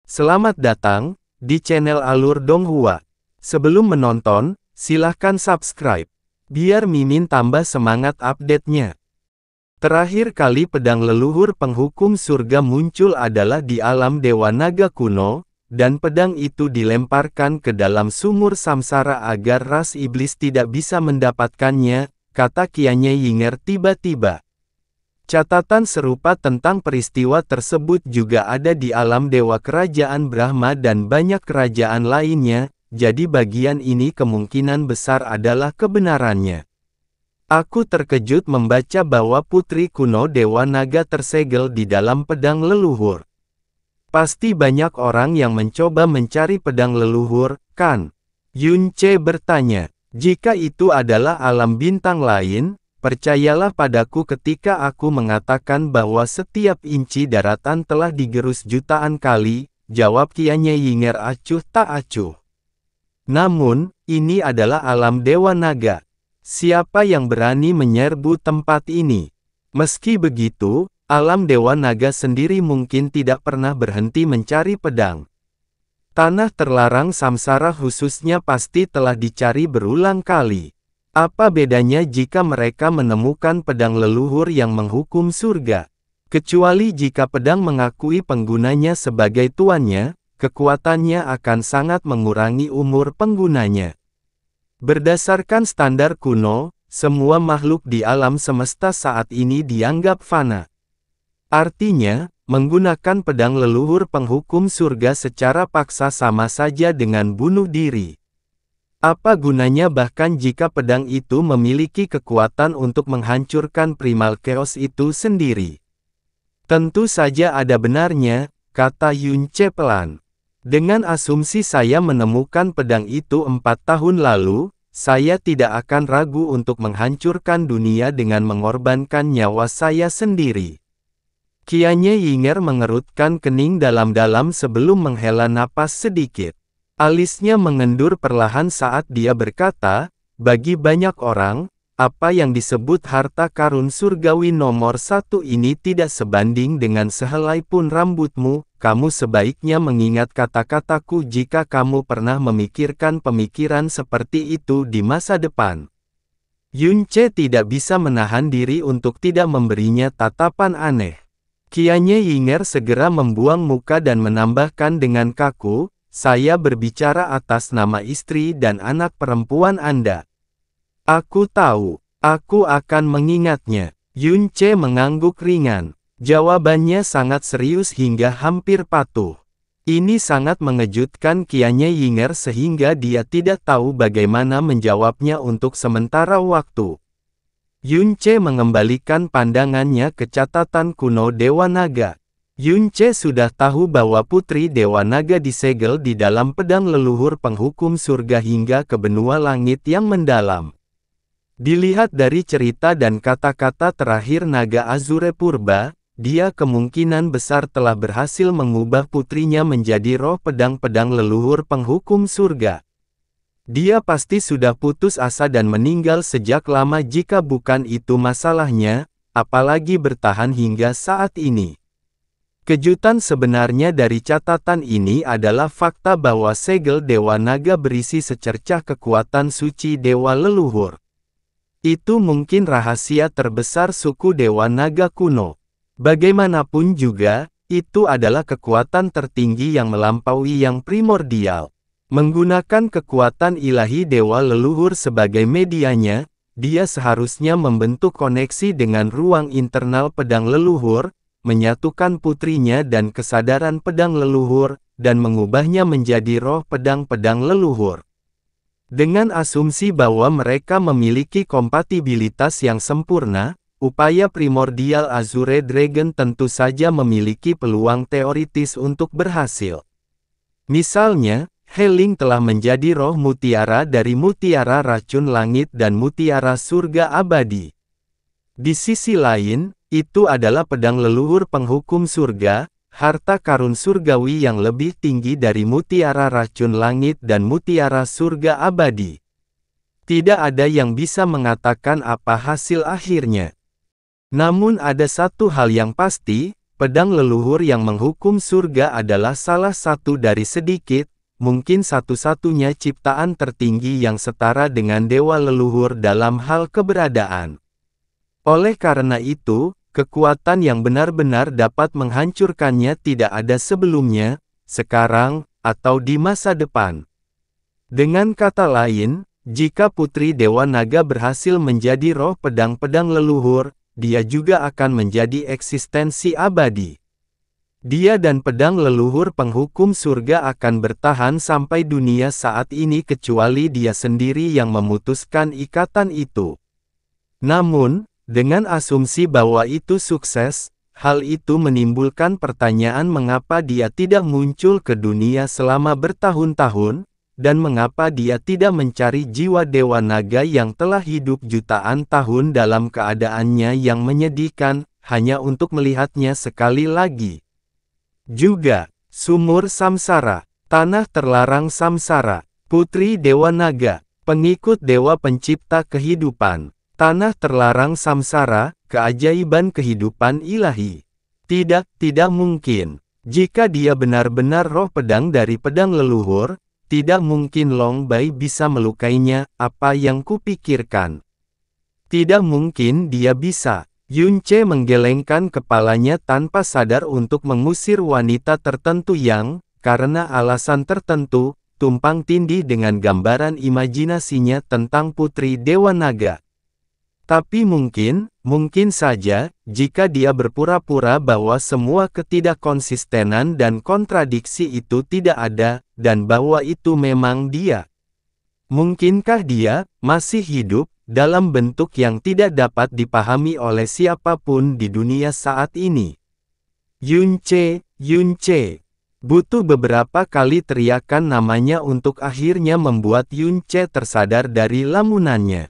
Selamat datang di channel Alur Donghua. Sebelum menonton, silahkan subscribe, biar Mimin tambah semangat update-nya. Terakhir kali pedang leluhur penghukum surga muncul adalah di alam Dewa Naga kuno, dan pedang itu dilemparkan ke dalam sumur samsara agar ras iblis tidak bisa mendapatkannya, kata Kianye Yinger tiba-tiba. Catatan serupa tentang peristiwa tersebut juga ada di alam Dewa Kerajaan Brahma dan banyak kerajaan lainnya, jadi bagian ini kemungkinan besar adalah kebenarannya. Aku terkejut membaca bahwa putri kuno Dewa Naga tersegel di dalam pedang leluhur. Pasti banyak orang yang mencoba mencari pedang leluhur, kan? Yun Ce bertanya. Jika itu adalah alam bintang lain, percayalah padaku ketika aku mengatakan bahwa setiap inci daratan telah digerus jutaan kali, jawab Kianye Yinger acuh tak acuh. Namun, ini adalah alam Dewa Naga. Siapa yang berani menyerbu tempat ini? Meski begitu, alam Dewa Naga sendiri mungkin tidak pernah berhenti mencari pedang. Tanah terlarang samsara khususnya pasti telah dicari berulang kali. Apa bedanya jika mereka menemukan pedang leluhur yang menghukum surga? Kecuali jika pedang mengakui penggunanya sebagai tuannya, kekuatannya akan sangat mengurangi umur penggunanya. Berdasarkan standar kuno, semua makhluk di alam semesta saat ini dianggap fana. Artinya, menggunakan pedang leluhur penghukum surga secara paksa sama saja dengan bunuh diri. Apa gunanya bahkan jika pedang itu memiliki kekuatan untuk menghancurkan primal chaos itu sendiri? Tentu saja ada benarnya, kata Yun Ce pelan. Dengan asumsi saya menemukan pedang itu 4 tahun lalu, saya tidak akan ragu untuk menghancurkan dunia dengan mengorbankan nyawa saya sendiri. Kianye Yinger mengerutkan kening dalam-dalam sebelum menghela napas sedikit. Alisnya mengendur perlahan saat dia berkata, bagi banyak orang, apa yang disebut harta karun surgawi nomor 1 ini tidak sebanding dengan sehelai pun rambutmu. Kamu sebaiknya mengingat kata-kataku jika kamu pernah memikirkan pemikiran seperti itu di masa depan. Yun Ce tidak bisa menahan diri untuk tidak memberinya tatapan aneh. Kianye Yinger segera membuang muka dan menambahkan dengan kaku, saya berbicara atas nama istri dan anak perempuan Anda. Aku tahu, aku akan mengingatnya. Yun Ce mengangguk ringan. Jawabannya sangat serius hingga hampir patuh. Ini sangat mengejutkan Kianye Yinger sehingga dia tidak tahu bagaimana menjawabnya untuk sementara waktu. Yun Ce mengembalikan pandangannya ke catatan kuno Dewa Naga. Yun Ce sudah tahu bahwa putri Dewa Naga disegel di dalam pedang leluhur penghukum surga hingga ke benua langit yang mendalam. Dilihat dari cerita dan kata-kata terakhir Naga Azure Purba, dia kemungkinan besar telah berhasil mengubah putrinya menjadi roh pedang-pedang leluhur penghukum surga. Dia pasti sudah putus asa dan meninggal sejak lama jika bukan itu masalahnya, apalagi bertahan hingga saat ini. Kejutan sebenarnya dari catatan ini adalah fakta bahwa segel Dewa Naga berisi secercah kekuatan suci Dewa Leluhur. Itu mungkin rahasia terbesar suku Dewa Naga kuno. Bagaimanapun juga, itu adalah kekuatan tertinggi yang melampaui yang primordial. Menggunakan kekuatan ilahi Dewa Leluhur sebagai medianya, dia seharusnya membentuk koneksi dengan ruang internal pedang leluhur, menyatukan putrinya dan kesadaran pedang leluhur, dan mengubahnya menjadi roh pedang-pedang leluhur. Dengan asumsi bahwa mereka memiliki kompatibilitas yang sempurna, upaya primordial Azure Dragon tentu saja memiliki peluang teoritis untuk berhasil. Misalnya, Heling telah menjadi roh mutiara dari mutiara racun langit dan mutiara surga abadi. Di sisi lain, itu adalah pedang leluhur penghukum surga, harta karun surgawi yang lebih tinggi dari mutiara racun langit dan mutiara surga abadi. Tidak ada yang bisa mengatakan apa hasil akhirnya. Namun ada satu hal yang pasti, pedang leluhur yang menghukum surga adalah salah satu dari sedikit, mungkin satu-satunya ciptaan tertinggi yang setara dengan dewa leluhur dalam hal keberadaan. Oleh karena itu, kekuatan yang benar-benar dapat menghancurkannya tidak ada sebelumnya, sekarang, atau di masa depan. Dengan kata lain, jika Putri Dewa Naga berhasil menjadi roh pedang-pedang leluhur, dia juga akan menjadi eksistensi abadi. Dia dan pedang leluhur penghukum surga akan bertahan sampai dunia saat ini kecuali dia sendiri yang memutuskan ikatan itu. Namun, dengan asumsi bahwa itu sukses, hal itu menimbulkan pertanyaan mengapa dia tidak muncul ke dunia selama bertahun-tahun, dan mengapa dia tidak mencari jiwa Dewa Naga yang telah hidup jutaan tahun dalam keadaannya yang menyedihkan, hanya untuk melihatnya sekali lagi. Juga, sumur samsara, tanah terlarang samsara, Putri Dewa Naga, pengikut Dewa Pencipta Kehidupan, tanah terlarang samsara, keajaiban kehidupan ilahi. Tidak mungkin. Jika dia benar-benar roh pedang dari pedang leluhur, tidak mungkin Long Bai bisa melukainya, apa yang kupikirkan. Tidak mungkin dia bisa. Yun Ce menggelengkan kepalanya tanpa sadar untuk mengusir wanita tertentu yang, karena alasan tertentu, tumpang tindih dengan gambaran imajinasinya tentang Putri Dewa Naga. Tapi mungkin saja, jika dia berpura-pura bahwa semua ketidakkonsistenan dan kontradiksi itu tidak ada, dan bahwa itu memang dia. Mungkinkah dia masih hidup dalam bentuk yang tidak dapat dipahami oleh siapapun di dunia saat ini? Yun Ce, butuh beberapa kali teriakan namanya untuk akhirnya membuat Yun Ce tersadar dari lamunannya.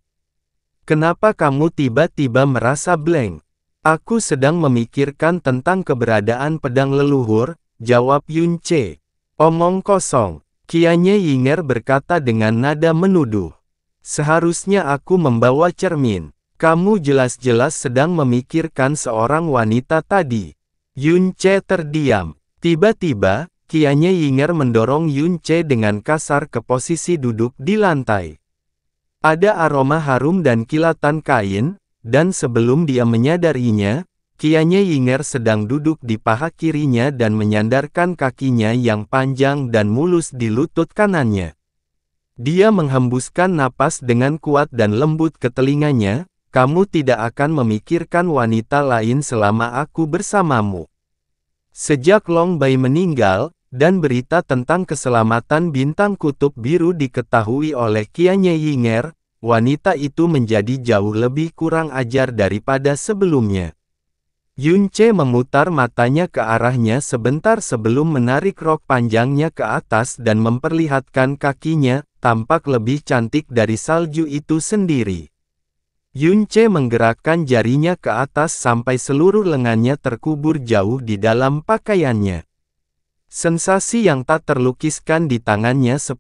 Kenapa kamu tiba-tiba merasa blank? Aku sedang memikirkan tentang keberadaan pedang leluhur, jawab Yun Ce. Omong kosong, Qianye Yinger berkata dengan nada menuduh. Seharusnya aku membawa cermin. Kamu jelas-jelas sedang memikirkan seorang wanita tadi. Yun Ce terdiam. Tiba-tiba, Qianye Yinger mendorong Yun Ce dengan kasar ke posisi duduk di lantai. Ada aroma harum dan kilatan kain, dan sebelum dia menyadarinya, Qianye Yinger sedang duduk di paha kirinya dan menyandarkan kakinya yang panjang dan mulus di lutut kanannya. Dia menghembuskan napas dengan kuat dan lembut ke telinganya, kamu tidak akan memikirkan wanita lain selama aku bersamamu. Sejak Long Bai meninggal, dan berita tentang keselamatan bintang kutub biru diketahui oleh Qianye Yinger, wanita itu menjadi jauh lebih kurang ajar daripada sebelumnya. Yun Ce memutar matanya ke arahnya sebentar sebelum menarik rok panjangnya ke atas dan memperlihatkan kakinya, tampak lebih cantik dari salju itu sendiri. Yun Ce menggerakkan jarinya ke atas sampai seluruh lengannya terkubur jauh di dalam pakaiannya. Sensasi yang tak terlukiskan di tangannya 10.000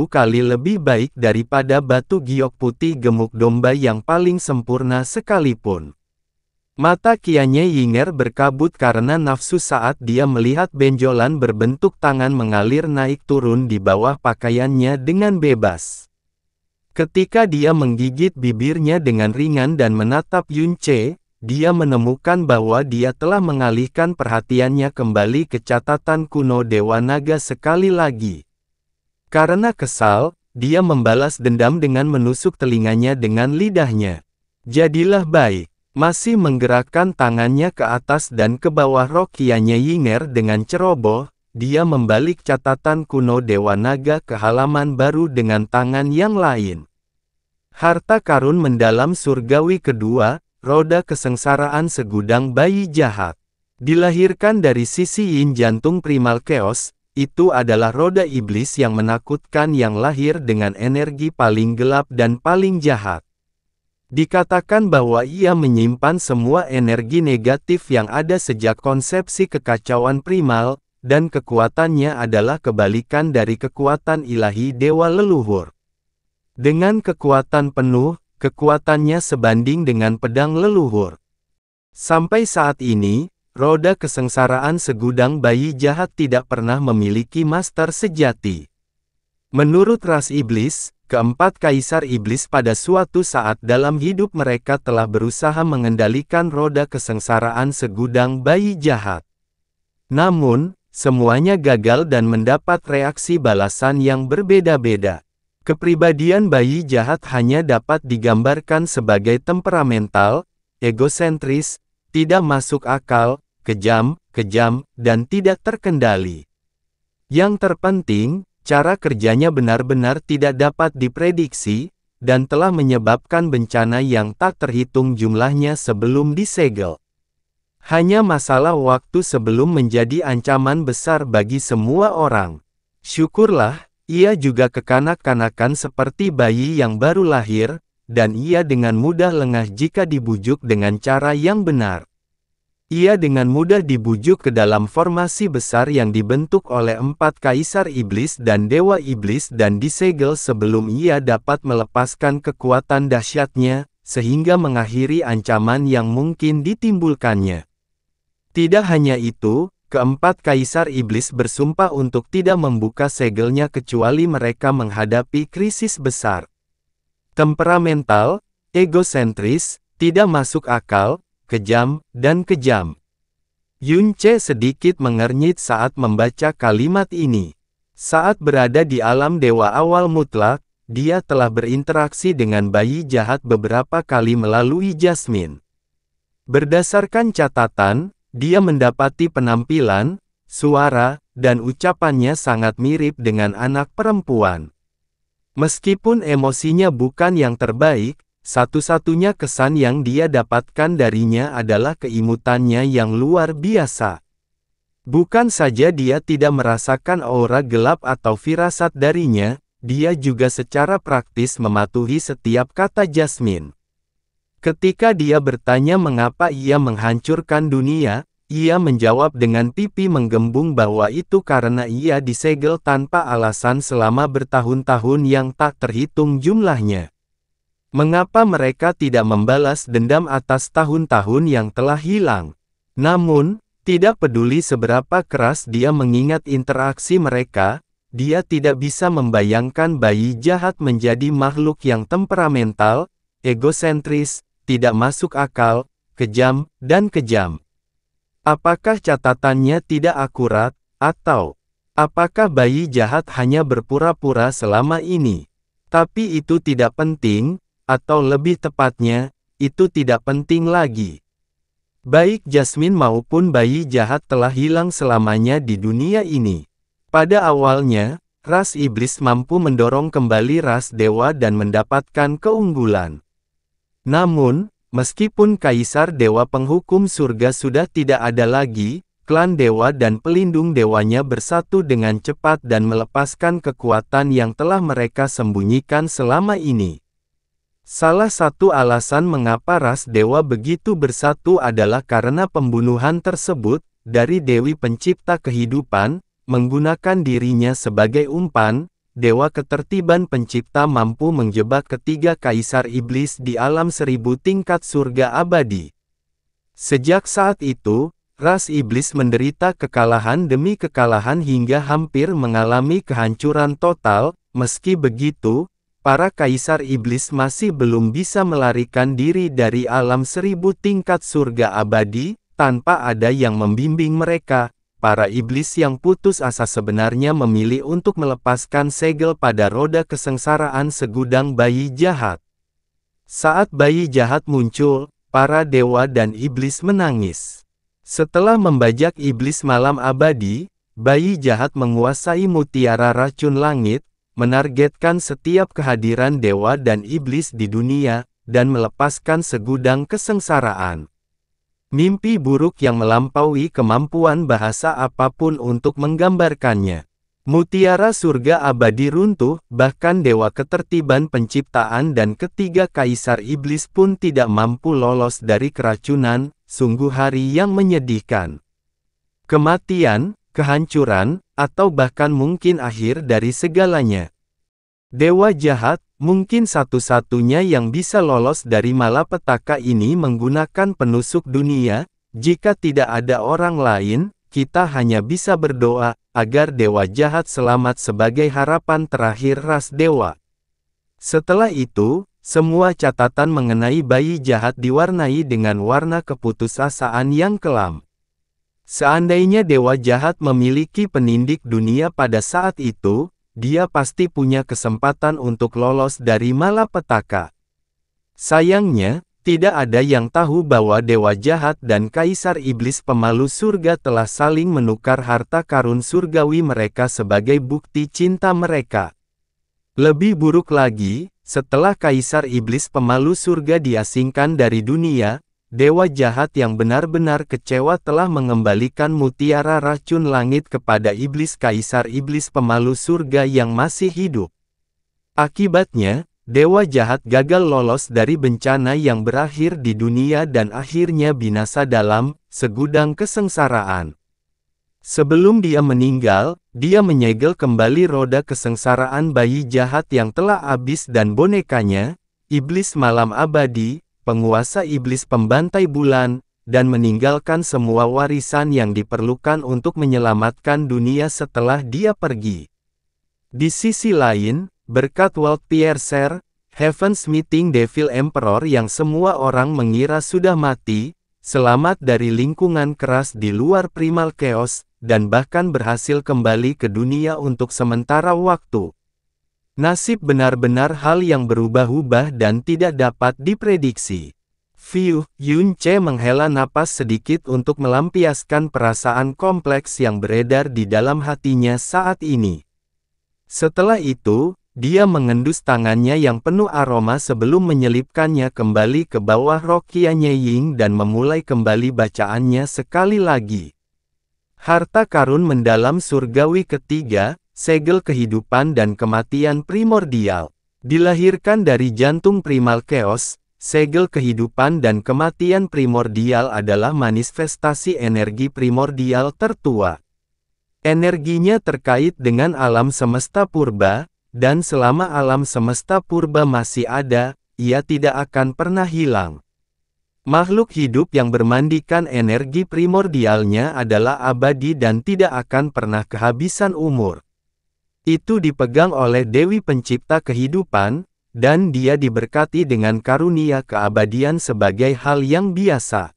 kali lebih baik daripada batu giok putih gemuk domba yang paling sempurna sekalipun. Mata Qianye Yinger berkabut karena nafsu saat dia melihat benjolan berbentuk tangan mengalir naik turun di bawah pakaiannya dengan bebas. Ketika dia menggigit bibirnya dengan ringan dan menatap Yun Ce, dia menemukan bahwa dia telah mengalihkan perhatiannya kembali ke catatan kuno Dewa Naga sekali lagi. Karena kesal, dia membalas dendam dengan menusuk telinganya dengan lidahnya. Jadilah baik. Masih menggerakkan tangannya ke atas dan ke bawah rok Qianye Yinger dengan ceroboh, dia membalik catatan kuno Dewa Naga ke halaman baru dengan tangan yang lain. Harta karun mendalam surgawi kedua, roda kesengsaraan segudang bayi jahat. Dilahirkan dari sisi yin jantung primal chaos, itu adalah roda iblis yang menakutkan yang lahir dengan energi paling gelap dan paling jahat. Dikatakan bahwa ia menyimpan semua energi negatif yang ada sejak konsepsi kekacauan primal, dan kekuatannya adalah kebalikan dari kekuatan ilahi dewa leluhur. Dengan kekuatan penuh, kekuatannya sebanding dengan pedang leluhur. Sampai saat ini, roda kesengsaraan segudang bayi jahat tidak pernah memiliki master sejati. Menurut ras iblis, keempat kaisar iblis pada suatu saat dalam hidup mereka telah berusaha mengendalikan roda kesengsaraan segudang bayi jahat. Namun, semuanya gagal dan mendapat reaksi balasan yang berbeda-beda. Kepribadian bayi jahat hanya dapat digambarkan sebagai temperamental, egosentris, tidak masuk akal, kejam, dan tidak terkendali. Yang terpenting, cara kerjanya benar-benar tidak dapat diprediksi, dan telah menyebabkan bencana yang tak terhitung jumlahnya sebelum disegel. Hanya masalah waktu sebelum menjadi ancaman besar bagi semua orang. Syukurlah, ia juga kekanak-kanakan seperti bayi yang baru lahir, dan ia dengan mudah lengah jika dibujuk dengan cara yang benar. Ia dengan mudah dibujuk ke dalam formasi besar yang dibentuk oleh 4 kaisar iblis dan dewa iblis dan disegel sebelum ia dapat melepaskan kekuatan dahsyatnya, sehingga mengakhiri ancaman yang mungkin ditimbulkannya. Tidak hanya itu, keempat kaisar iblis bersumpah untuk tidak membuka segelnya kecuali mereka menghadapi krisis besar. Temperamental, egosentris, tidak masuk akal, kejam, dan kejam. Yun Ce sedikit mengernyit saat membaca kalimat ini. Saat berada di alam dewa awal mutlak, dia telah berinteraksi dengan bayi jahat beberapa kali melalui Jasmine. Berdasarkan catatan, dia mendapati penampilan, suara, dan ucapannya sangat mirip dengan anak perempuan. Meskipun emosinya bukan yang terbaik, satu-satunya kesan yang dia dapatkan darinya adalah keimutannya yang luar biasa. Bukan saja dia tidak merasakan aura gelap atau firasat darinya, dia juga secara praktis mematuhi setiap kata Jasmine. Ketika dia bertanya mengapa ia menghancurkan dunia, ia menjawab dengan pipi menggembung bahwa itu karena ia disegel tanpa alasan selama bertahun-tahun yang tak terhitung jumlahnya. Mengapa mereka tidak membalas dendam atas tahun-tahun yang telah hilang? Namun, tidak peduli seberapa keras dia mengingat interaksi mereka, dia tidak bisa membayangkan bayi jahat menjadi makhluk yang temperamental, egosentris, tidak masuk akal, kejam, dan kejam. Apakah catatannya tidak akurat, atau apakah bayi jahat hanya berpura-pura selama ini? Tapi itu tidak penting, atau lebih tepatnya, itu tidak penting lagi. Baik Jasmine maupun bayi jahat telah hilang selamanya di dunia ini. Pada awalnya, ras iblis mampu mendorong kembali ras dewa dan mendapatkan keunggulan. Namun, meskipun kaisar dewa penghukum surga sudah tidak ada lagi, klan dewa dan pelindung dewanya bersatu dengan cepat dan melepaskan kekuatan yang telah mereka sembunyikan selama ini. Salah satu alasan mengapa ras dewa begitu bersatu adalah karena pembunuhan tersebut, dari Dewi Pencipta Kehidupan, menggunakan dirinya sebagai umpan, Dewa Ketertiban Pencipta mampu menjebak ketiga kaisar iblis di alam 1000 tingkat surga abadi. Sejak saat itu, ras iblis menderita kekalahan demi kekalahan hingga hampir mengalami kehancuran total. Meski begitu, para kaisar iblis masih belum bisa melarikan diri dari alam 1000 tingkat surga abadi, tanpa ada yang membimbing mereka. Para iblis yang putus asa sebenarnya memilih untuk melepaskan segel pada roda kesengsaraan segudang bayi jahat. Saat bayi jahat muncul, para dewa dan iblis menangis. Setelah membajak iblis malam abadi, bayi jahat menguasai mutiara racun langit, menargetkan setiap kehadiran dewa dan iblis di dunia, dan melepaskan segudang kesengsaraan. Mimpi buruk yang melampaui kemampuan bahasa apapun untuk menggambarkannya. Mutiara surga abadi runtuh, bahkan dewa ketertiban penciptaan dan ketiga kaisar iblis pun tidak mampu lolos dari keracunan, sungguh hari yang menyedihkan. Kematian, kehancuran, atau bahkan mungkin akhir dari segalanya. Dewa jahat, mungkin satu-satunya yang bisa lolos dari malapetaka ini menggunakan penusuk dunia, Jika tidak ada orang lain, kita hanya bisa berdoa agar dewa jahat selamat sebagai harapan terakhir ras dewa. Setelah itu, semua catatan mengenai bayi jahat diwarnai dengan warna keputusasaan yang kelam. Seandainya dewa jahat memiliki penindik dunia pada saat itu, dia pasti punya kesempatan untuk lolos dari malapetaka. Sayangnya, tidak ada yang tahu bahwa dewa jahat dan kaisar iblis pemalu surga telah saling menukar harta karun surgawi mereka sebagai bukti cinta mereka. Lebih buruk lagi, setelah kaisar iblis pemalu surga diasingkan dari dunia, dewa jahat yang benar-benar kecewa telah mengembalikan mutiara racun langit kepada iblis kaisar iblis pemalu surga yang masih hidup. Akibatnya, dewa jahat gagal lolos dari bencana yang berakhir di dunia dan akhirnya binasa dalam segudang kesengsaraan. Sebelum dia meninggal, dia menyegel kembali roda kesengsaraan bayi jahat yang telah habis dan bonekanya, iblis malam abadi, penguasa iblis pembantai bulan, dan meninggalkan semua warisan yang diperlukan untuk menyelamatkan dunia setelah dia pergi. Di sisi lain, berkat Walt Piercer, Heaven's Meeting Devil Emperor yang semua orang mengira sudah mati, selamat dari lingkungan keras di luar Primal Chaos, dan bahkan berhasil kembali ke dunia untuk sementara waktu. Nasib benar-benar hal yang berubah-ubah dan tidak dapat diprediksi. Yun Ce menghela napas sedikit untuk melampiaskan perasaan kompleks yang beredar di dalam hatinya saat ini. Setelah itu, dia mengendus tangannya yang penuh aroma sebelum menyelipkannya kembali ke bawah rok Qianye Ying dan memulai kembali bacaannya sekali lagi. Harta karun mendalam surgawi ketiga, segel kehidupan dan kematian primordial. Dilahirkan dari jantung primal chaos, segel kehidupan dan kematian primordial adalah manifestasi energi primordial tertua. Energinya terkait dengan alam semesta purba, dan selama alam semesta purba masih ada, ia tidak akan pernah hilang. Makhluk hidup yang bermandikan energi primordialnya adalah abadi dan tidak akan pernah kehabisan umur. Itu dipegang oleh Dewi Pencipta Kehidupan, dan dia diberkati dengan karunia keabadian sebagai hal yang biasa.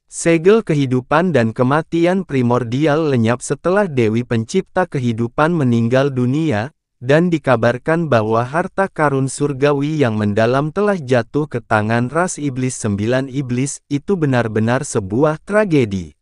Segel kehidupan dan kematian primordial lenyap setelah Dewi Pencipta Kehidupan meninggal dunia, dan dikabarkan bahwa harta karun surgawi yang mendalam telah jatuh ke tangan ras iblis 9 iblis, itu benar-benar sebuah tragedi.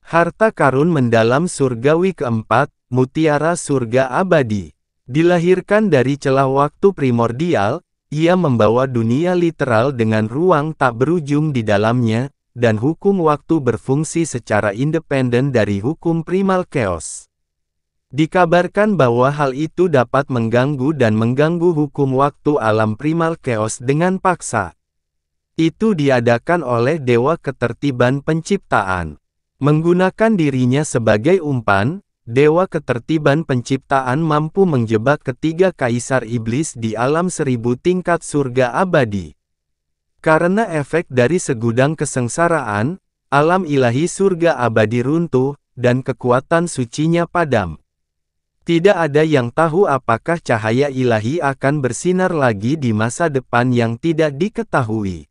Harta karun mendalam surgawi keempat, mutiara surga abadi. Dilahirkan dari celah waktu primordial, ia membawa dunia literal dengan ruang tak berujung di dalamnya, dan hukum waktu berfungsi secara independen dari hukum primal chaos. Dikabarkan bahwa hal itu dapat mengganggu hukum waktu alam primal chaos dengan paksa. Itu diadakan oleh Dewa Ketertiban Penciptaan. Menggunakan dirinya sebagai umpan, Dewa Ketertiban Penciptaan mampu menjebak ketiga kaisar iblis di alam 1000 tingkat surga abadi. Karena efek dari segudang kesengsaraan, alam ilahi surga abadi runtuh, dan kekuatan sucinya padam. Tidak ada yang tahu apakah cahaya ilahi akan bersinar lagi di masa depan yang tidak diketahui.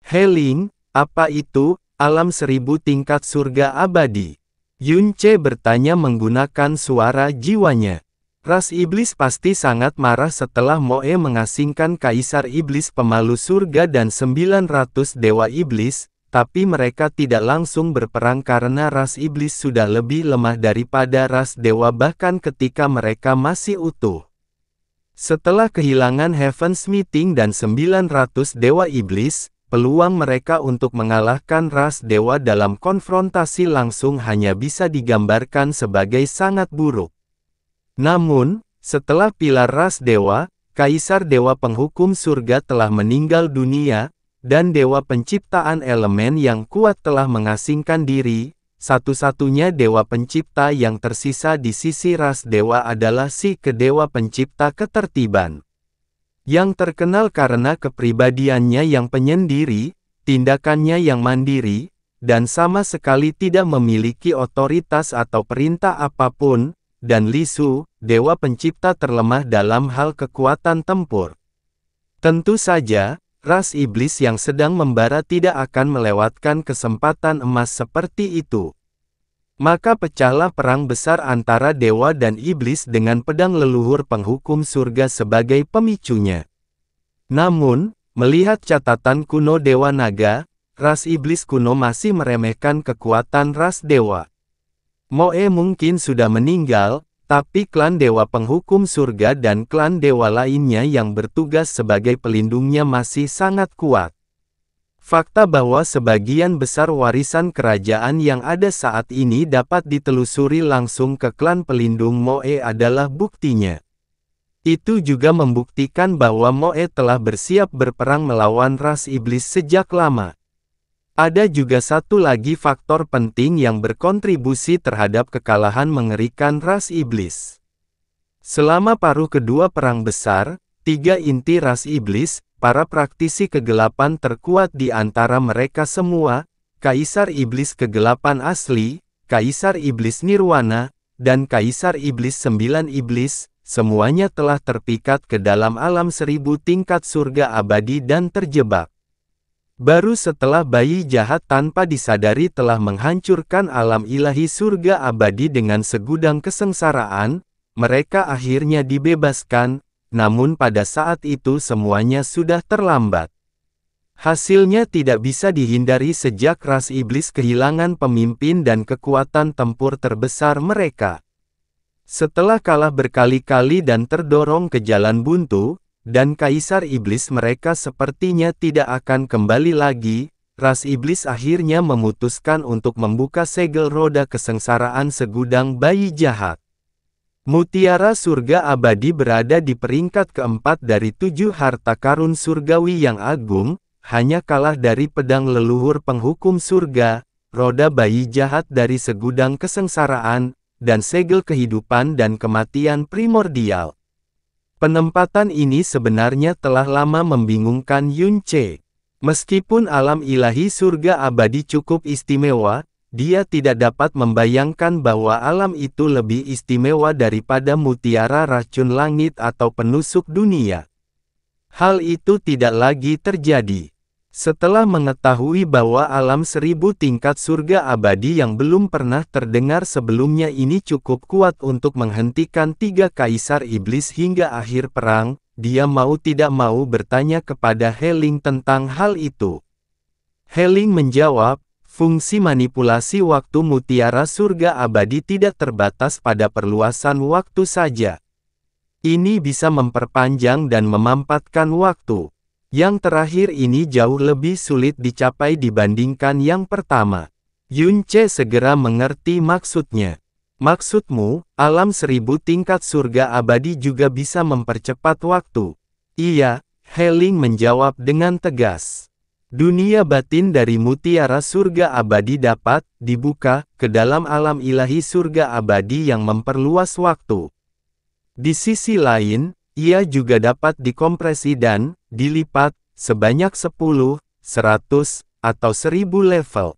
Heling, apa itu, alam 1000 tingkat surga abadi? Yun Ce bertanya menggunakan suara jiwanya. Ras iblis pasti sangat marah setelah Moe mengasingkan kaisar iblis pemalu surga dan 900 dewa iblis, tapi mereka tidak langsung berperang karena ras iblis sudah lebih lemah daripada ras dewa bahkan ketika mereka masih utuh. Setelah kehilangan Heaven's Meeting dan 900 dewa iblis, peluang mereka untuk mengalahkan ras dewa dalam konfrontasi langsung hanya bisa digambarkan sebagai sangat buruk. Namun, setelah pilar ras dewa, kaisar dewa penghukum surga telah meninggal dunia, dan dewa penciptaan elemen yang kuat telah mengasingkan diri, satu-satunya dewa pencipta yang tersisa di sisi ras dewa adalah si Kedewa Pencipta Ketertiban. Yang terkenal karena kepribadiannya yang penyendiri, tindakannya yang mandiri, dan sama sekali tidak memiliki otoritas atau perintah apapun, dan Li Su, dewa pencipta terlemah dalam hal kekuatan tempur. Tentu saja, ras iblis yang sedang membara tidak akan melewatkan kesempatan emas seperti itu. Maka pecahlah perang besar antara dewa dan iblis dengan pedang leluhur penghukum surga sebagai pemicunya. Namun, melihat catatan kuno Dewa Naga, ras iblis kuno masih meremehkan kekuatan ras dewa. Moe mungkin sudah meninggal, tapi klan dewa penghukum surga dan klan dewa lainnya yang bertugas sebagai pelindungnya masih sangat kuat. Fakta bahwa sebagian besar warisan kerajaan yang ada saat ini dapat ditelusuri langsung ke klan pelindung Moe adalah buktinya. Itu juga membuktikan bahwa Moe telah bersiap berperang melawan ras iblis sejak lama. Ada juga satu lagi faktor penting yang berkontribusi terhadap kekalahan mengerikan ras iblis. Selama paruh kedua perang besar, tiga inti ras iblis, para praktisi kegelapan terkuat di antara mereka semua, Kaisar Iblis Kegelapan Asli, Kaisar Iblis Nirwana, dan Kaisar Iblis 9 Iblis, semuanya telah terpikat ke dalam alam 1000 tingkat surga abadi dan terjebak. Baru setelah bayi jahat tanpa disadari telah menghancurkan alam ilahi surga abadi dengan segudang kesengsaraan, mereka akhirnya dibebaskan, namun pada saat itu semuanya sudah terlambat. Hasilnya tidak bisa dihindari sejak ras iblis kehilangan pemimpin dan kekuatan tempur terbesar mereka. Setelah kalah berkali-kali dan terdorong ke jalan buntu, dan Kaisar Iblis mereka sepertinya tidak akan kembali lagi, ras iblis akhirnya memutuskan untuk membuka segel roda kesengsaraan segudang bayi jahat. Mutiara surga abadi berada di peringkat keempat dari 7 harta karun surgawi yang agung, hanya kalah dari pedang leluhur penghukum surga, roda bayi jahat dari segudang kesengsaraan, dan segel kehidupan dan kematian primordial. Penempatan ini sebenarnya telah lama membingungkan Yun Ce. Meskipun alam ilahi surga abadi cukup istimewa, dia tidak dapat membayangkan bahwa alam itu lebih istimewa daripada mutiara racun langit atau penusuk dunia. Hal itu tidak lagi terjadi. Setelah mengetahui bahwa alam 1000 tingkat surga abadi yang belum pernah terdengar sebelumnya ini cukup kuat untuk menghentikan 3 kaisar iblis hingga akhir perang, dia mau tidak mau bertanya kepada Heling tentang hal itu. Heling menjawab, fungsi manipulasi waktu mutiara surga abadi tidak terbatas pada perluasan waktu saja. Ini bisa memperpanjang dan memampatkan waktu. Yang terakhir ini jauh lebih sulit dicapai dibandingkan yang pertama. Yun Ce segera mengerti maksudnya. Maksudmu, alam 1000 tingkat surga abadi juga bisa mempercepat waktu? Iya, Heling menjawab dengan tegas. Dunia batin dari mutiara surga abadi dapat dibuka ke dalam alam ilahi surga abadi yang memperluas waktu. Di sisi lain, ia juga dapat dikompresi dan dilipat sebanyak 10, 100, atau 1000 level.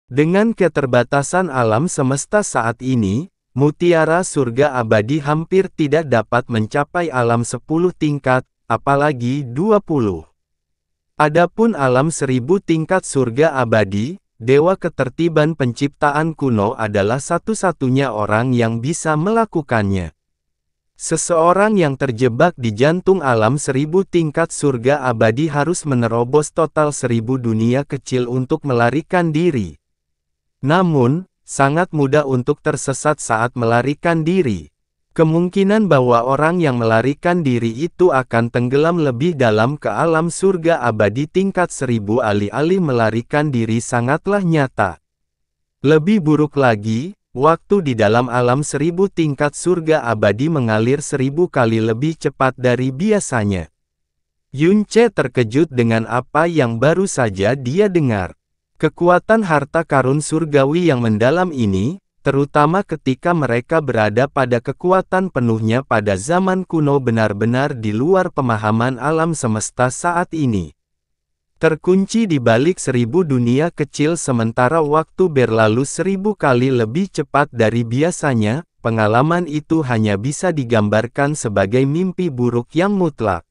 Dengan keterbatasan alam semesta saat ini, mutiara surga abadi hampir tidak dapat mencapai alam 10 tingkat, apalagi 20. Adapun alam 1000 tingkat surga abadi, Dewa Ketertiban Penciptaan kuno adalah satu-satunya orang yang bisa melakukannya. Seseorang yang terjebak di jantung alam 1000 tingkat surga abadi harus menerobos total 1000 dunia kecil untuk melarikan diri. Namun, sangat mudah untuk tersesat saat melarikan diri. Kemungkinan bahwa orang yang melarikan diri itu akan tenggelam lebih dalam ke alam surga abadi tingkat 1000 alih-alih melarikan diri sangatlah nyata. Lebih buruk lagi, waktu di dalam alam 1000 tingkat surga abadi mengalir 1000 kali lebih cepat dari biasanya. Yun Ce terkejut dengan apa yang baru saja dia dengar. Kekuatan harta karun surgawi yang mendalam ini, terutama ketika mereka berada pada kekuatan penuhnya pada zaman kuno benar-benar di luar pemahaman alam semesta saat ini. terkunci di balik 1000 dunia kecil sementara waktu berlalu 1000 kali lebih cepat dari biasanya, pengalaman itu hanya bisa digambarkan sebagai mimpi buruk yang mutlak.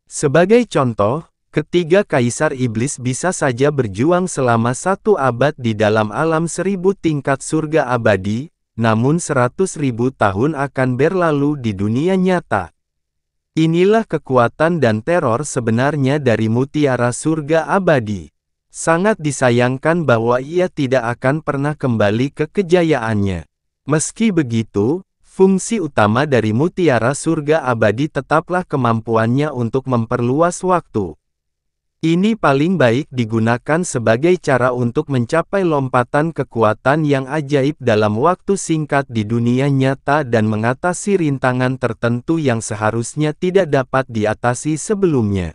Sebagai contoh, ketiga kaisar iblis bisa saja berjuang selama 1 abad di dalam alam 1000 tingkat surga abadi, namun 100.000 tahun akan berlalu di dunia nyata. Inilah kekuatan dan teror sebenarnya dari mutiara surga abadi. Sangat disayangkan bahwa ia tidak akan pernah kembali ke kejayaannya. Meski begitu, fungsi utama dari mutiara surga abadi tetaplah kemampuannya untuk memperluas waktu. Ini paling baik digunakan sebagai cara untuk mencapai lompatan kekuatan yang ajaib dalam waktu singkat di dunia nyata dan mengatasi rintangan tertentu yang seharusnya tidak dapat diatasi sebelumnya.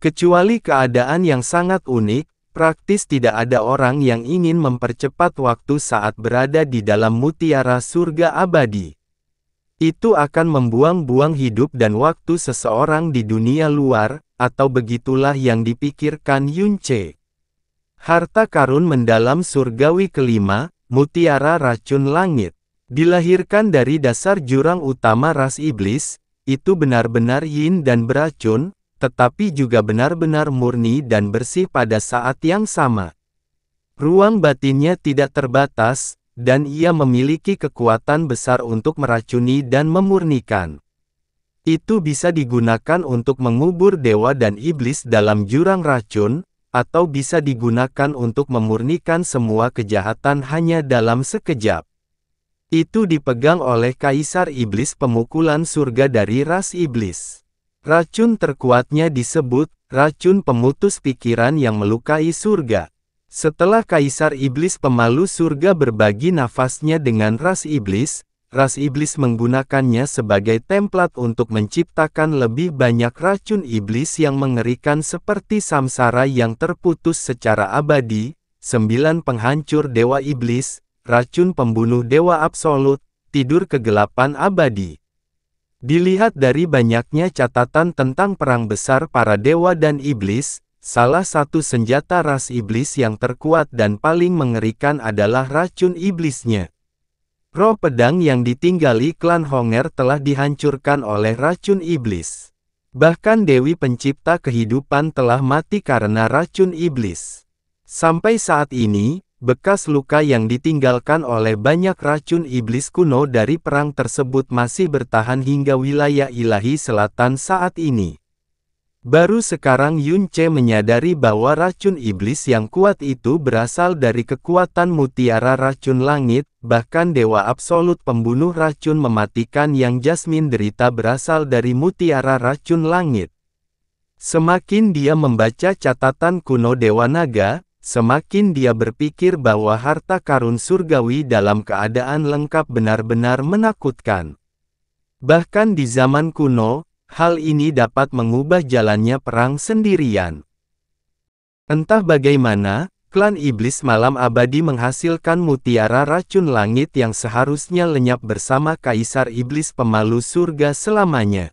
Kecuali keadaan yang sangat unik, praktis tidak ada orang yang ingin mempercepat waktu saat berada di dalam mutiara surga abadi. Itu akan membuang-buang hidup dan waktu seseorang di dunia luar, atau begitulah yang dipikirkan Yunce. Harta karun mendalam surgawi kelima, mutiara racun langit. Dilahirkan dari dasar jurang utama ras iblis, itu benar-benar yin dan beracun, tetapi juga benar-benar murni dan bersih pada saat yang sama. Ruang batinnya tidak terbatas, dan ia memiliki kekuatan besar untuk meracuni dan memurnikan. Itu bisa digunakan untuk mengubur dewa dan iblis dalam jurang racun, atau bisa digunakan untuk memurnikan semua kejahatan hanya dalam sekejap. Itu dipegang oleh kaisar iblis pemukulan surga dari ras iblis. Racun terkuatnya disebut racun pemutus pikiran yang melukai surga. Setelah kaisar iblis pemalu surga berbagi nafasnya dengan ras iblis menggunakannya sebagai template untuk menciptakan lebih banyak racun iblis yang mengerikan seperti samsara yang terputus secara abadi, 9 penghancur dewa iblis, racun pembunuh dewa absolut, tidur kegelapan abadi. Dilihat dari banyaknya catatan tentang perang besar para dewa dan iblis, salah satu senjata ras iblis yang terkuat dan paling mengerikan adalah racun iblisnya. Roh pedang yang ditinggali klan Honger telah dihancurkan oleh racun iblis. Bahkan Dewi Pencipta Kehidupan telah mati karena racun iblis. Sampai saat ini, bekas luka yang ditinggalkan oleh banyak racun iblis kuno dari perang tersebut masih bertahan hingga wilayah ilahi selatan saat ini. Baru sekarang Yunce menyadari bahwa racun iblis yang kuat itu berasal dari kekuatan mutiara racun langit, bahkan dewa absolut pembunuh racun mematikan yang Jasmine derita berasal dari mutiara racun langit. Semakin dia membaca catatan kuno Dewa Naga, semakin dia berpikir bahwa harta karun surgawi dalam keadaan lengkap benar-benar menakutkan. Bahkan di zaman kuno, hal ini dapat mengubah jalannya perang sendirian. Entah bagaimana, klan iblis malam abadi menghasilkan mutiara racun langit yang seharusnya lenyap bersama kaisar iblis pemalu surga selamanya.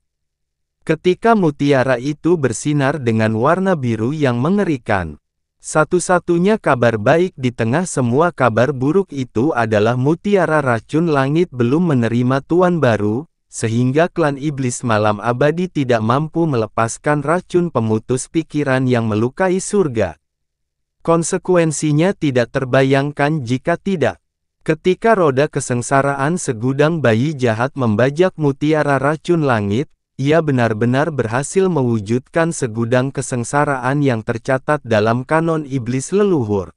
Ketika mutiara itu bersinar dengan warna biru yang mengerikan, satu-satunya kabar baik di tengah semua kabar buruk itu adalah mutiara racun langit belum menerima tuan baru, sehingga klan iblis malam abadi tidak mampu melepaskan racun pemutus pikiran yang melukai surga. Konsekuensinya tidak terbayangkan jika tidak. Ketika roda kesengsaraan segudang bayi jahat membajak mutiara racun langit, ia benar-benar berhasil mewujudkan segudang kesengsaraan yang tercatat dalam kanon iblis leluhur.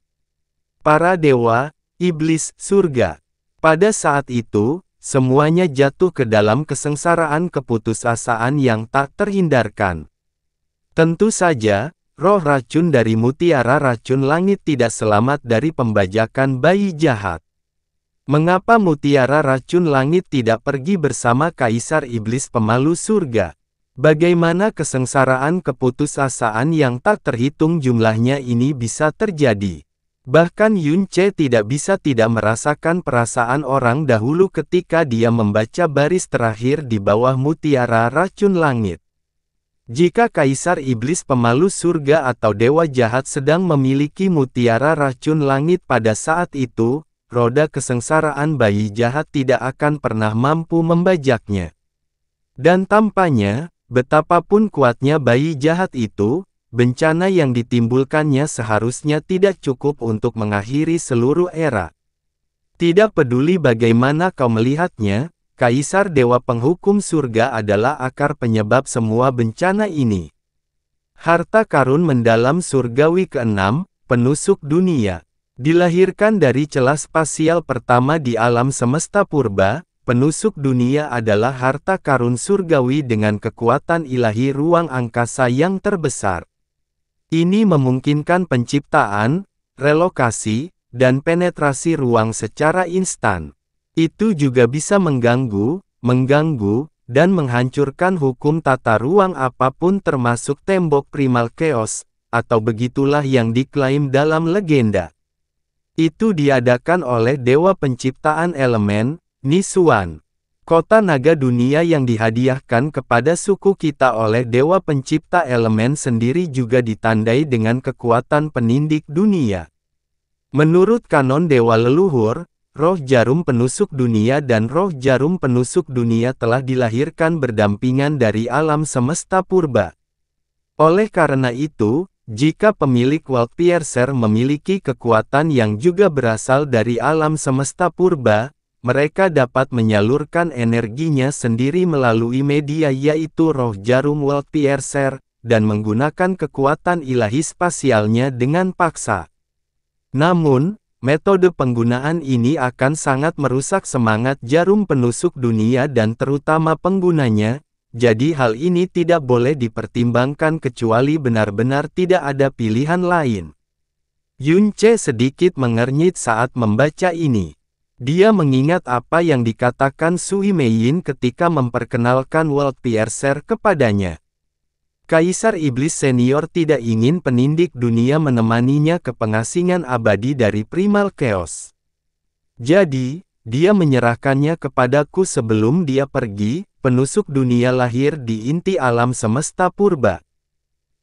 Para dewa, iblis, surga. Pada saat itu, semuanya jatuh ke dalam kesengsaraan keputusasaan yang tak terhindarkan. Tentu saja, roh racun dari mutiara racun langit tidak selamat dari pembajakan bayi jahat. Mengapa mutiara racun langit tidak pergi bersama kaisar iblis pemalu surga? Bagaimana kesengsaraan keputusasaan yang tak terhitung jumlahnya ini bisa terjadi? Bahkan Yunce tidak bisa tidak merasakan perasaan orang dahulu ketika dia membaca baris terakhir di bawah mutiara racun langit. Jika Kaisar Iblis pemalu surga atau dewa jahat sedang memiliki mutiara racun langit pada saat itu, roda kesengsaraan bayi jahat tidak akan pernah mampu membajaknya. Dan tampaknya, betapapun kuatnya bayi jahat itu, bencana yang ditimbulkannya seharusnya tidak cukup untuk mengakhiri seluruh era. Tidak peduli bagaimana kau melihatnya, Kaisar Dewa Penghukum Surga adalah akar penyebab semua bencana ini. Harta karun mendalam surgawi ke-6, penusuk dunia. Dilahirkan dari celah spasial pertama di alam semesta purba, penusuk dunia adalah harta karun surgawi dengan kekuatan ilahi ruang angkasa yang terbesar. Ini memungkinkan penciptaan, relokasi, dan penetrasi ruang secara instan. Itu juga bisa mengganggu, dan menghancurkan hukum tata ruang apapun termasuk tembok primal chaos, atau begitulah yang diklaim dalam legenda. Itu diadakan oleh Dewa Penciptaan Elemen, Nisuan. Kota naga dunia yang dihadiahkan kepada suku kita oleh Dewa Pencipta Elemen sendiri juga ditandai dengan kekuatan penindik dunia. Menurut kanon Dewa Leluhur, roh jarum penusuk dunia dan roh jarum penusuk dunia telah dilahirkan berdampingan dari alam semesta purba. Oleh karena itu, jika pemilik World Piercer memiliki kekuatan yang juga berasal dari alam semesta purba, mereka dapat menyalurkan energinya sendiri melalui media yaitu roh jarum World Piercer, dan menggunakan kekuatan ilahi spasialnya dengan paksa. Namun, metode penggunaan ini akan sangat merusak semangat jarum penusuk dunia dan terutama penggunanya, jadi hal ini tidak boleh dipertimbangkan kecuali benar-benar tidak ada pilihan lain. Yun Ce sedikit mengernyit saat membaca ini. Dia mengingat apa yang dikatakan Sui Meiyin ketika memperkenalkan World Piercer kepadanya. Kaisar Iblis Senior tidak ingin penindik dunia menemaninya ke pengasingan abadi dari Primal Chaos. Jadi, dia menyerahkannya kepadaku sebelum dia pergi, penusuk dunia lahir di inti alam semesta purba.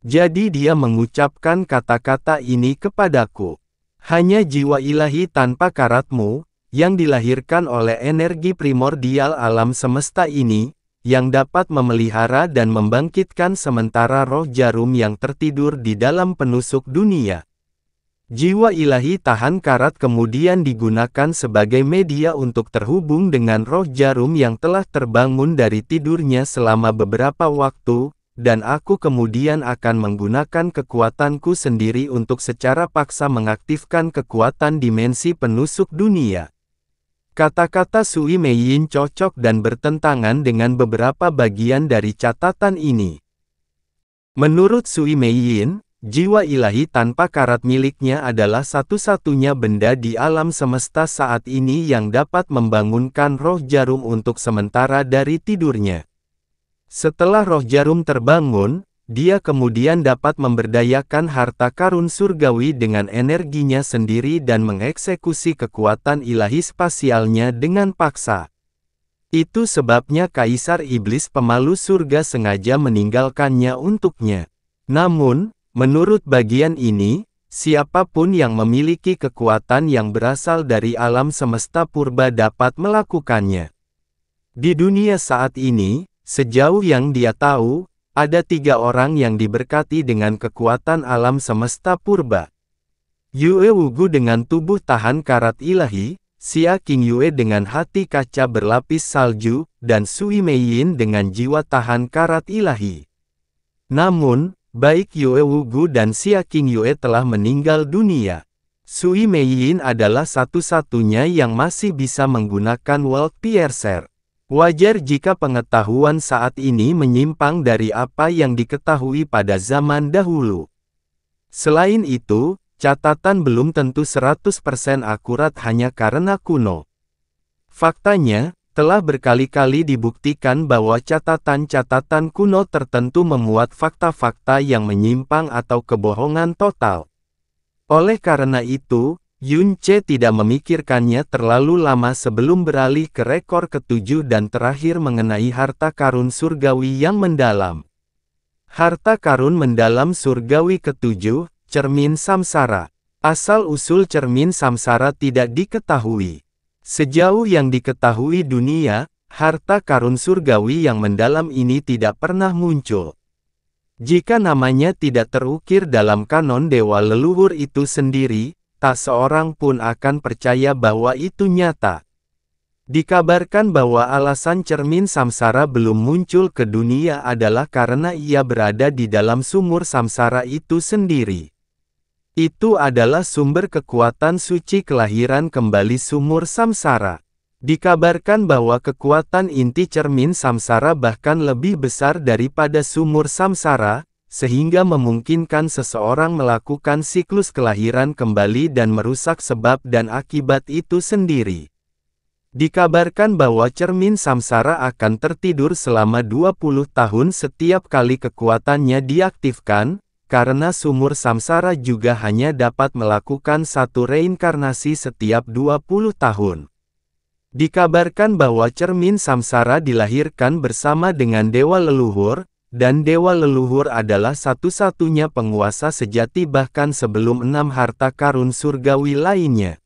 Jadi dia mengucapkan kata-kata ini kepadaku. Hanya jiwa ilahi tanpa karatmu, yang dilahirkan oleh energi primordial alam semesta ini, yang dapat memelihara dan membangkitkan sementara roh jarum yang tertidur di dalam penusuk dunia. Jiwa ilahi tahan karat kemudian digunakan sebagai media untuk terhubung dengan roh jarum yang telah terbangun dari tidurnya selama beberapa waktu, dan aku kemudian akan menggunakan kekuatanku sendiri untuk secara paksa mengaktifkan kekuatan dimensi penusuk dunia. Kata-kata Sui Meiyin cocok dan bertentangan dengan beberapa bagian dari catatan ini. Menurut Sui Meiyin, jiwa ilahi tanpa karat miliknya adalah satu-satunya benda di alam semesta saat ini yang dapat membangunkan roh jarum untuk sementara dari tidurnya. Setelah roh jarum terbangun, dia kemudian dapat memberdayakan harta karun surgawi dengan energinya sendiri dan mengeksekusi kekuatan ilahi spasialnya dengan paksa. Itu sebabnya Kaisar Iblis pemalu surga sengaja meninggalkannya untuknya. Namun, menurut bagian ini, siapapun yang memiliki kekuatan yang berasal dari alam semesta purba dapat melakukannya. Di dunia saat ini, sejauh yang dia tahu, ada 3 orang yang diberkati dengan kekuatan alam semesta purba. Yue Wugu dengan tubuh tahan karat ilahi, Xia Qingyue dengan hati kaca berlapis salju, dan Sui Meiyin dengan jiwa tahan karat ilahi. Namun, baik Yue Wugu dan Xia Qingyue telah meninggal dunia. Sui Meiyin adalah satu-satunya yang masih bisa menggunakan World Piercer. Wajar jika pengetahuan saat ini menyimpang dari apa yang diketahui pada zaman dahulu. Selain itu, catatan belum tentu 100% akurat hanya karena kuno. Faktanya, telah berkali-kali dibuktikan bahwa catatan-catatan kuno tertentu memuat fakta-fakta yang menyimpang atau kebohongan total. Oleh karena itu, Yun Ce tidak memikirkannya terlalu lama sebelum beralih ke rekor ke-7 dan terakhir mengenai harta karun surgawi yang mendalam. Harta karun mendalam surgawi ketujuh, cermin samsara. Asal-usul cermin samsara tidak diketahui. Sejauh yang diketahui dunia, harta karun surgawi yang mendalam ini tidak pernah muncul. Jika namanya tidak terukir dalam kanon dewa leluhur itu sendiri, tak seorang pun akan percaya bahwa itu nyata. Dikabarkan bahwa alasan cermin samsara belum muncul ke dunia adalah karena ia berada di dalam sumur samsara itu sendiri. Itu adalah sumber kekuatan suci kelahiran kembali sumur samsara. Dikabarkan bahwa kekuatan inti cermin samsara bahkan lebih besar daripada sumur samsara, sehingga memungkinkan seseorang melakukan siklus kelahiran kembali dan merusak sebab dan akibat itu sendiri. Dikabarkan bahwa cermin samsara akan tertidur selama 20 tahun setiap kali kekuatannya diaktifkan, karena sumur samsara juga hanya dapat melakukan satu reinkarnasi setiap 20 tahun. Dikabarkan bahwa cermin samsara dilahirkan bersama dengan dewa leluhur, dan dewa leluhur adalah satu-satunya penguasa sejati bahkan sebelum 6 harta karun surgawi lainnya.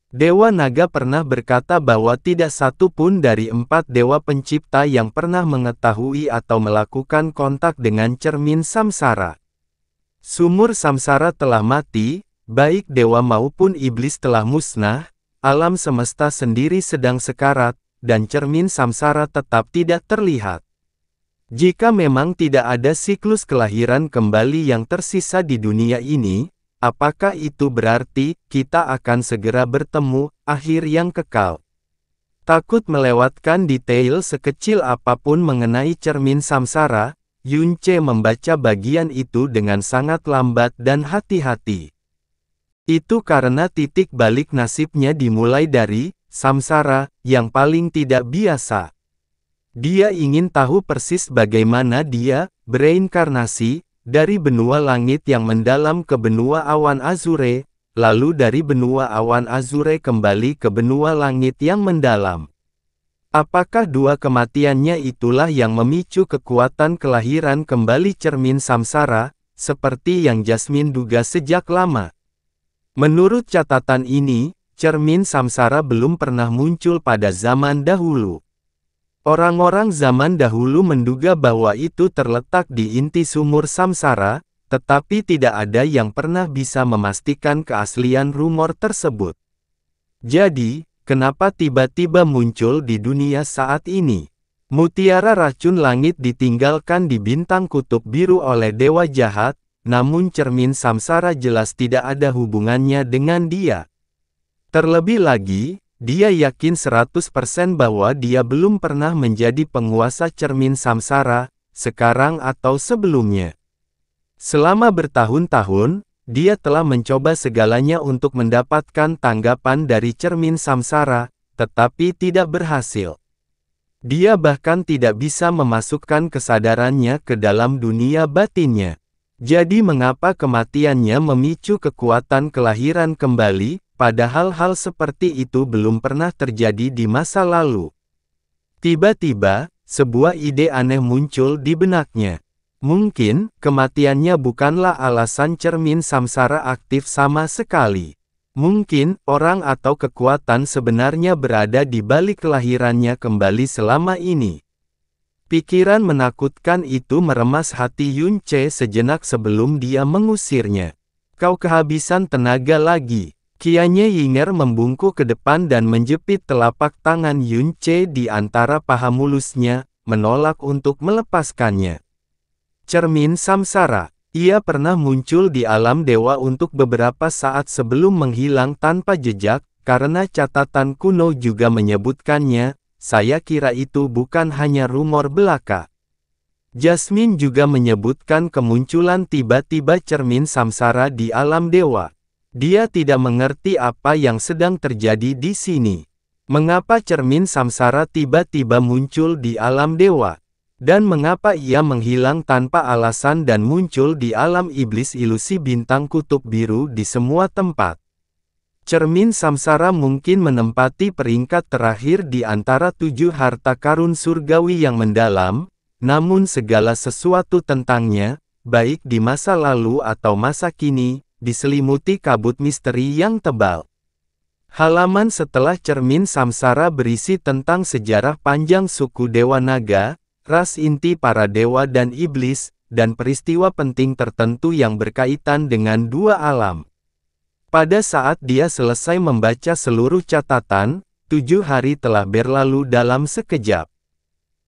Dewa Naga pernah berkata bahwa tidak satu pun dari 4 dewa pencipta yang pernah mengetahui atau melakukan kontak dengan cermin samsara. Sumur samsara telah mati, baik dewa maupun iblis telah musnah, alam semesta sendiri sedang sekarat, dan cermin samsara tetap tidak terlihat. Jika memang tidak ada siklus kelahiran kembali yang tersisa di dunia ini, apakah itu berarti kita akan segera bertemu akhir yang kekal? Takut melewatkan detail sekecil apapun mengenai cermin samsara, Yunce membaca bagian itu dengan sangat lambat dan hati-hati. Itu karena titik balik nasibnya dimulai dari samsara yang paling tidak biasa. Dia ingin tahu persis bagaimana dia bereinkarnasi dari benua langit yang mendalam ke benua awan azure, lalu dari benua awan azure kembali ke benua langit yang mendalam. Apakah dua kematiannya itulah yang memicu kekuatan kelahiran kembali cermin samsara, seperti yang Jasmine duga sejak lama? Menurut catatan ini, cermin samsara belum pernah muncul pada zaman dahulu. Orang-orang zaman dahulu menduga bahwa itu terletak di inti sumur samsara, tetapi tidak ada yang pernah bisa memastikan keaslian rumor tersebut. Jadi, kenapa tiba-tiba muncul di dunia saat ini? Mutiara racun langit ditinggalkan di bintang kutub biru oleh dewa jahat, namun cermin samsara jelas tidak ada hubungannya dengan dia. Terlebih lagi, dia yakin 100% bahwa dia belum pernah menjadi penguasa cermin samsara, sekarang atau sebelumnya. Selama bertahun-tahun, dia telah mencoba segalanya untuk mendapatkan tanggapan dari cermin samsara, tetapi tidak berhasil. Dia bahkan tidak bisa memasukkan kesadarannya ke dalam dunia batinnya. Jadi mengapa kematiannya memicu kekuatan kelahiran kembali, padahal hal seperti itu belum pernah terjadi di masa lalu? Tiba-tiba, sebuah ide aneh muncul di benaknya. Mungkin, kematiannya bukanlah alasan cermin samsara aktif sama sekali. Mungkin, orang atau kekuatan sebenarnya berada di balik kelahirannya kembali selama ini. Pikiran menakutkan itu meremas hati Yunce sejenak sebelum dia mengusirnya. Kau kehabisan tenaga lagi. Kianya Yinger membungkuk ke depan dan menjepit telapak tangan Yunce di antara paha mulusnya, menolak untuk melepaskannya. Cermin samsara. Ia pernah muncul di alam dewa untuk beberapa saat sebelum menghilang tanpa jejak, karena catatan kuno juga menyebutkannya. Saya kira itu bukan hanya rumor belaka. Jasmine juga menyebutkan kemunculan tiba-tiba cermin samsara di alam dewa. Dia tidak mengerti apa yang sedang terjadi di sini. Mengapa cermin samsara tiba-tiba muncul di alam dewa? Dan mengapa ia menghilang tanpa alasan dan muncul di alam iblis ilusi bintang kutub biru di semua tempat? Cermin samsara mungkin menempati peringkat terakhir di antara 7 harta karun surgawi yang mendalam, namun segala sesuatu tentangnya, baik di masa lalu atau masa kini, diselimuti kabut misteri yang tebal. Halaman setelah cermin samsara berisi tentang sejarah panjang suku Dewa Naga, ras inti para dewa dan iblis, dan peristiwa penting tertentu yang berkaitan dengan dua alam. Pada saat dia selesai membaca seluruh catatan, 7 hari telah berlalu dalam sekejap.